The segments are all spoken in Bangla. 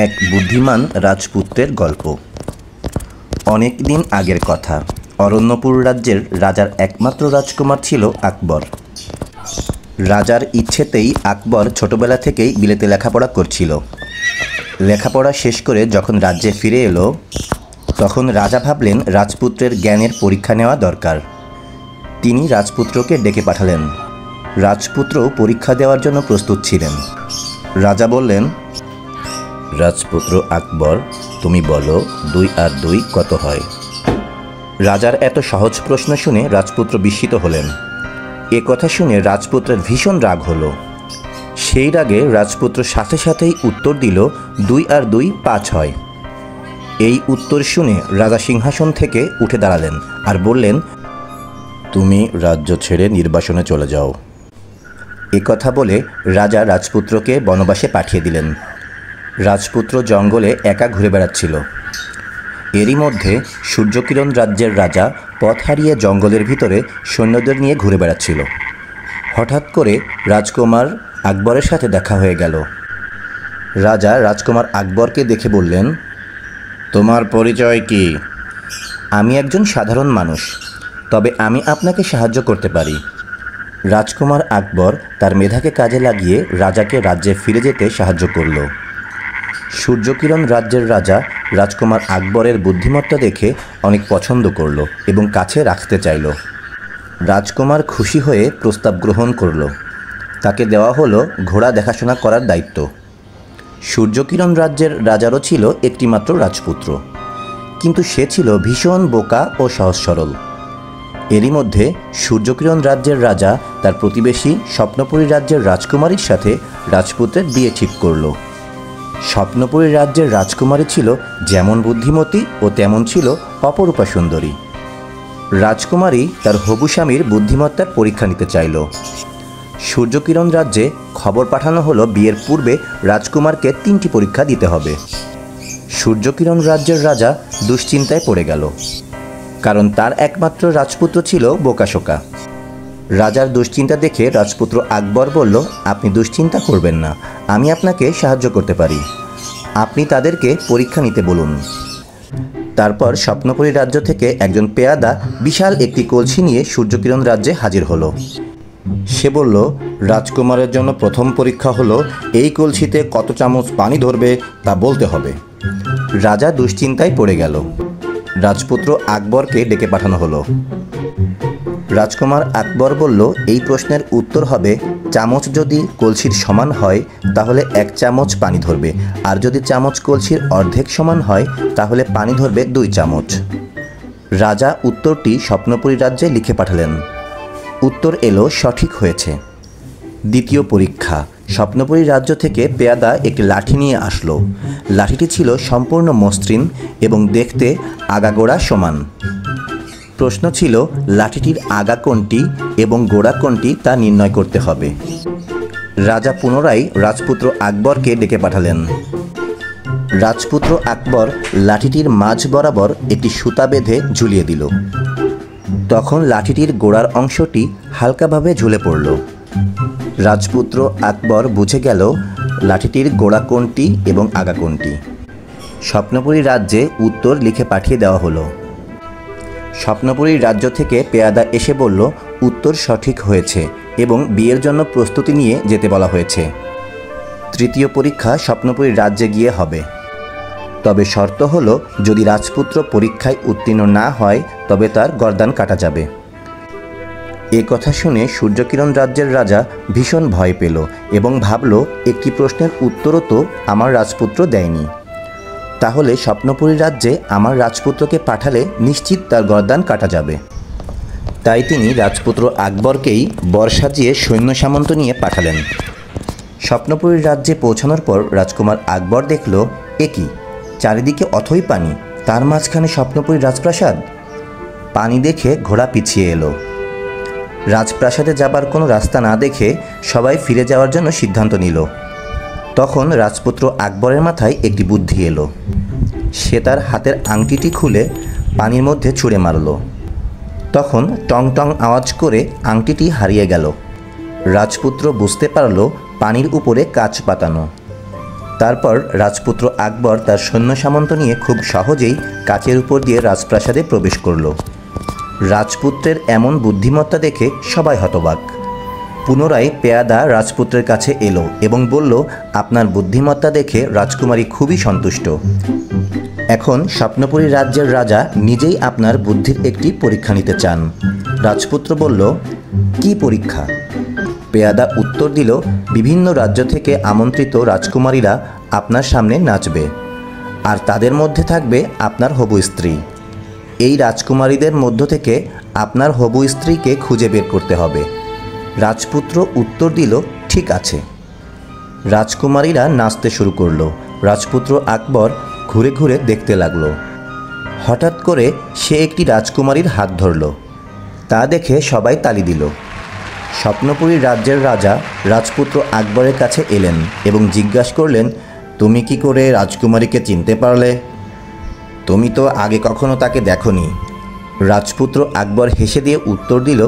এক বুদ্ধিমান রাজপুত্রের গল্প। অনেক দিন আগের কথা। অরণ্যপুর রাজ্যের রাজার একমাত্র রাজকুমার ছিল আকবর। রাজার ইচ্ছেতেই আকবর ছোটবেলা থেকেই বিলেতে লেখাপড়া করছিল। লেখাপড়া শেষ করে যখন রাজ্যে ফিরে এলো, তখন রাজা ভাবলেন রাজপুত্রের জ্ঞানের পরীক্ষা নেওয়া দরকার। তিনি রাজপুত্রকে ডেকে পাঠালেন। রাজপুত্র পরীক্ষা দেওয়ার জন্য প্রস্তুত ছিলেন। রাজা বললেন, রাজপুত্র আকবর, তুমি বলো 2 আর 2 কত হয়? রাজার এত সহজ প্রশ্ন শুনে রাজপুত্র বিস্মিত হলেন। এ কথা শুনে রাজপুত্রের ভীষণ রাগ হলো। সেই রাগে রাজপুত্র সাথে সাথেই উত্তর দিল, 2 আর 2 5 হয়। এই উত্তর শুনে রাজা সিংহাসন থেকে উঠে দাঁড়ালেন আর বললেন, তুমি রাজ্য ছেড়ে নির্বাসনে চলে যাও। এ কথা বলে রাজা রাজপুত্রকে বনবাসে পাঠিয়ে দিলেন। রাজপুত্র জঙ্গলে একা ঘুরে বেড়াচ্ছিল। এরই মধ্যে সূর্যকিরণ রাজ্যের রাজা পথ হারিয়ে জঙ্গলের ভিতরে সৈন্যদের নিয়ে ঘুরে বেড়াচ্ছিল। হঠাৎ করে রাজকুমার আকবরের সাথে দেখা হয়ে গেল। রাজা রাজকুমার আকবরকে দেখে বললেন, তোমার পরিচয় কি? আমি একজন সাধারণ মানুষ, তবে আমি আপনাকে সাহায্য করতে পারি। রাজকুমার আকবর তার মেধাকে কাজে লাগিয়ে রাজাকে রাজ্যে ফিরে যেতে সাহায্য করল। সূর্যকিরণ রাজ্যের রাজা রাজকুমার আকবরের বুদ্ধিমত্তা দেখে অনেক পছন্দ করল এবং কাছে রাখতে চাইল। রাজকুমার খুশি হয়ে প্রস্তাব গ্রহণ করল। তাকে দেওয়া হলো ঘোড়া দেখাশোনা করার দায়িত্ব। সূর্যকিরণ রাজ্যের রাজারও ছিল একটিমাত্র রাজপুত্র, কিন্তু সে ছিল ভীষণ বোকা ও সহজ সরল। এরই মধ্যে সূর্যকিরণ রাজ্যের রাজা তার প্রতিবেশী স্বপ্নপুরী রাজ্যের রাজকুমারীর সাথে রাজপুত্রের বিয়ে ঠিক করল। স্বপ্নপুরী রাজ্যের রাজকুমারী ছিল যেমন বুদ্ধিমতী ও তেমন ছিল অপরূপা সুন্দরী। রাজকুমারী তার হবু স্বামীর বুদ্ধিমত্তার পরীক্ষা নিতে চাইল। সূর্যকিরণ রাজ্যে খবর পাঠানো হলো বিয়ের পূর্বে রাজকুমারকে 3টি পরীক্ষা দিতে হবে। সূর্যকিরণ রাজ্যের রাজা দুশ্চিন্তায় পড়ে গেল, কারণ তার একমাত্র রাজপুত্র ছিল বোকাশোকা। রাজার দুশ্চিন্তা দেখে রাজপুত্র আকবর বলল, আপনি দুশ্চিন্তা করবেন না, আমি আপনাকে সাহায্য করতে পারি। আপনি তাদেরকে পরীক্ষা নিতে বলুন। তারপর স্বপ্নপুরী রাজ্য থেকে একজন পেয়াদা বিশাল একটি কলসি নিয়ে সূর্যকিরণ রাজ্যে হাজির হলো। সে বলল, রাজকুমারের জন্য প্রথম পরীক্ষা হলো এই কলসিতে কত চামচ পানি ধরবে তা বলতে হবে। রাজা দুশ্চিন্তায় পড়ে গেল। রাজপুত্র আকবরকে ডেকে পাঠানো হলো। রাজকুমার আকবর বলল, এই প্রশ্নের উত্তর হবে, চামচ যদি কলসির সমান হয় তাহলে 1 চামচ পানি ধরবে, আর যদি চামচ কলসির অর্ধেক সমান হয় তাহলে পানি ধরবে 2 চামচ। রাজা উত্তরটি স্বপ্নপুরী রাজ্যে লিখে পাঠালেন। উত্তর এলো, সঠিক হয়েছে। দ্বিতীয় পরীক্ষা। স্বপ্নপুরী রাজ্য থেকে পেয়াদা একটি লাঠি নিয়ে আসলো। লাঠিটি ছিল সম্পূর্ণ মসৃণ এবং দেখতে আগাগোড়া সমান। প্রশ্ন ছিল, লাঠিটির আগা কোনটি এবং গোড়া কোনটি তা নির্ণয় করতে হবে। রাজা পুনরায় রাজপুত্র আকবরকে ডেকে পাঠালেন। রাজপুত্র আকবর লাঠিটির মাঝ বরাবর একটি সুতা বেঁধে ঝুলিয়ে দিল। তখন লাঠিটির গোড়ার অংশটি হালকাভাবে ঝুলে পড়ল। রাজপুত্র আকবর বুঝে গেল লাঠিটির গোড়া কোনটি এবং আগা কোনটি। স্বপ্নপুরী রাজ্যে উত্তর লিখে পাঠিয়ে দেওয়া হলো। স্বপ্নপুরী রাজ্য থেকে পেয়াদা এসে বলল, উত্তর সঠিক হয়েছে এবং বিয়ের জন্য প্রস্তুতি নিয়ে যেতে বলা হয়েছে। তৃতীয় পরীক্ষা স্বপ্নপুরী রাজ্যে গিয়ে হবে, তবে শর্ত হলো যদি রাজপুত্র পরীক্ষায় উত্তীর্ণ না হয় তবে তার গর্দান কাটা যাবে। এ কথা শুনে সূর্যকিরণ রাজ্যের রাজা ভীষণ ভয় পেল এবং ভাবল, একটি প্রশ্নের উত্তরও তো আমার রাজপুত্র দেয়নি, তাহলে স্বপ্নপুরী রাজ্যে আমার রাজপুত্রকে পাঠালে নিশ্চিত তার গর্দান কাটা যাবে। তাই তিনি রাজপুত্র আকবরকেই বর সাজিয়ে সৈন্য সামন্ত নিয়ে পাঠালেন। স্বপ্নপুরীর রাজ্যে পৌঁছানোর পর রাজকুমার আকবর দেখল, এ কি, চারিদিকে অথই পানি, তার মাঝখানে স্বপ্নপুরীর রাজপ্রাসাদ। পানি দেখে ঘোড়া পিছিয়ে এলো। রাজপ্রাসাদে যাবার কোনো রাস্তা না দেখে সবাই ফিরে যাওয়ার জন্য সিদ্ধান্ত নিল। তখন রাজপুত্র আকবরের মাথায় একটি বুদ্ধি এলো। সে তার হাতের আংটিটি খুলে পানির মধ্যে ছুঁড়ে মারল। তখন টং টং আওয়াজ করে আংটিটি হারিয়ে গেল। রাজপুত্র বুঝতে পারল পানির উপরে কাঁচ পাতানো। তারপর রাজপুত্র আকবর তার সৈন্য সামন্ত নিয়ে খুব সহজেই কাচের উপর দিয়ে রাজপ্রাসাদে প্রবেশ করল। রাজপুত্রের এমন বুদ্ধিমত্তা দেখে সবাই হতবাক। পুনরায় পেয়াদা রাজপুত্রের কাছে এলো এবং বলল, আপনার বুদ্ধিমত্তা দেখে রাজকুমারী খুবই সন্তুষ্ট। এখন স্বপ্নপুরী রাজ্যের রাজা নিজেই আপনার বুদ্ধির একটি পরীক্ষা নিতে চান। রাজপুত্র বলল, কি পরীক্ষা? পেয়াদা উত্তর দিল, বিভিন্ন রাজ্য থেকে আমন্ত্রিত রাজকুমারীরা আপনার সামনে নাচবে, আর তাদের মধ্যে থাকবে আপনার হবু স্ত্রী। এই রাজকুমারীদের মধ্য থেকে আপনার হবু স্ত্রীকে খুঁজে বের করতে হবে। রাজপুত্র উত্তর দিল, ঠিক আছে। রাজকুমারীরা নাচতে শুরু করলো। রাজপুত্র আকবর ঘুরে ঘুরে দেখতে লাগলো। হঠাৎ করে সে একটি রাজকুমারীর হাত ধরল। তা দেখে সবাই তালি দিল। স্বপ্নপুরী রাজ্যের রাজা রাজপুত্র আকবরের কাছে এলেন এবং জিজ্ঞাসা করলেন, তুমি কি করে রাজকুমারীকে চিনতে পারলে? তুমি তো আগে কখনো তাকে দেখোনি। রাজপুত্র আকবর হেসে দিয়ে উত্তর দিল,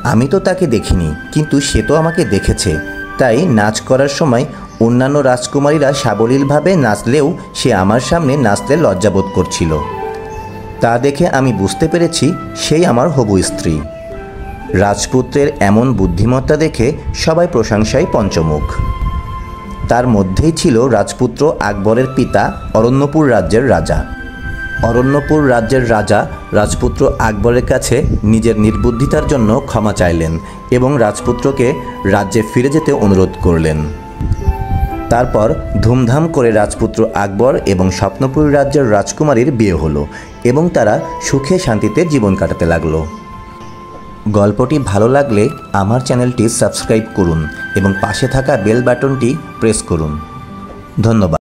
আমি তো তাকে দেখিনি, কিন্তু সে তো আমাকে দেখেছে। তাই নাচ করার সময় অন্যান্য রাজকুমারীরা সাবলীলভাবে নাচলেও সে আমার সামনে নাচতে লজ্জাবোধ করছিল। তা দেখে আমি বুঝতে পেরেছি সেই আমার হবু স্ত্রী। রাজপুত্রের এমন বুদ্ধিমত্তা দেখে সবাই প্রশংসায় পঞ্চমুখ। তার মধ্যেই ছিল রাজপুত্র আকবরের পিতা অরণ্যপুর রাজ্যের রাজা। অরণ্যপুর রাজ্যের রাজা রাজপুত্র আকবরের কাছে নিজের নির্বুদ্ধিতার জন্য ক্ষমা চাইলেন এবং রাজপুত্রকে রাজ্যে ফিরে যেতে অনুরোধ করলেন। তারপর ধুমধাম করে রাজপুত্র আকবর এবং স্বপ্নপুর রাজ্যের রাজকুমারীর বিয়ে হলো এবং তারা সুখে শান্তিতে জীবন কাটাতে লাগলো। গল্পটি ভালো লাগলে আমার চ্যানেলটি সাবস্ক্রাইব করুন এবং পাশে থাকা বেল বাটনটি প্রেস করুন। ধন্যবাদ।